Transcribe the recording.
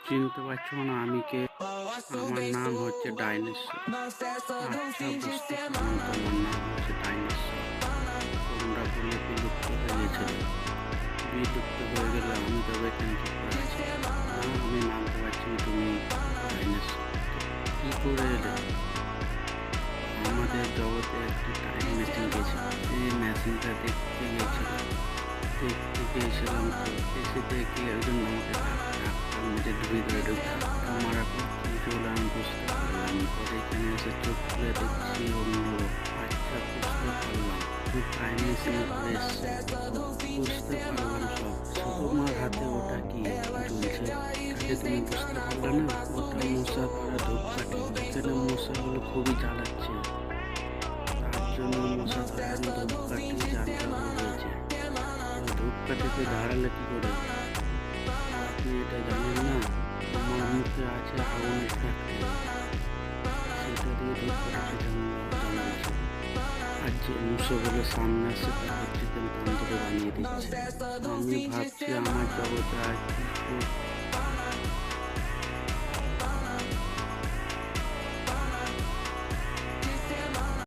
চিনতে পারছো না আমি কে? আমার নাম হচ্ছে ডাইনোসর। আচ্ছা, বুঝতে পারলাম তোমার নাম হচ্ছে ডাইনোসর। তোমরা বলে বিলুপ্ত হয়ে গেছিলে। বিলুপ্ত হয়ে গেলে আমি তবে এখানে কি করে আছি? না, আমি মানতে পারছি না তুমি ডাইনোসর। কি করে এলে? আমাদের জগতে একটা টাইম মেশিন গেছিল। এই মেশিনটা দেখতে গিয়েছিলাম, তো এসে দেখি একজন আমাকে ধাক্কা মেরে ভিতরে ঢুকে মারার পর কিছু হলো আমি বুঝতে পারলাম। পরে এখানে এসে চোখ খুলে দেখছি অন্যরকম। আচ্ছা, বুঝতে পারলাম তুই টাইম মেশিন করে এসছে, বুঝতে পারলাম সব। তোমার হাতে ওটা কি ঝুলছে? তাকে তুমি বুঝতে পারলে না? ওটা মশা ধরা ধূপকাঠি। এখানে মশাগুলো খুবই জ্বালাচ্ছে, তার জন্য মশা ধরানো ধূপকাঠি জ্বালানো হয়েছে। ধূপকাঠিতে ধারালে কি করে? আপনি এটা জানেন না? আমার মুখে আছে আগুনের ফ্যাক্টরি, সেটা দিয়ে ধূপকাঠিটা জ্বালাচ্ছে। আর যে মুসোগুলো সামনে আসছে তাদের চিকেন তন্দুরি বানিয়ে দিচ্ছে। আমি ভাবছি আমার জগতে আর কি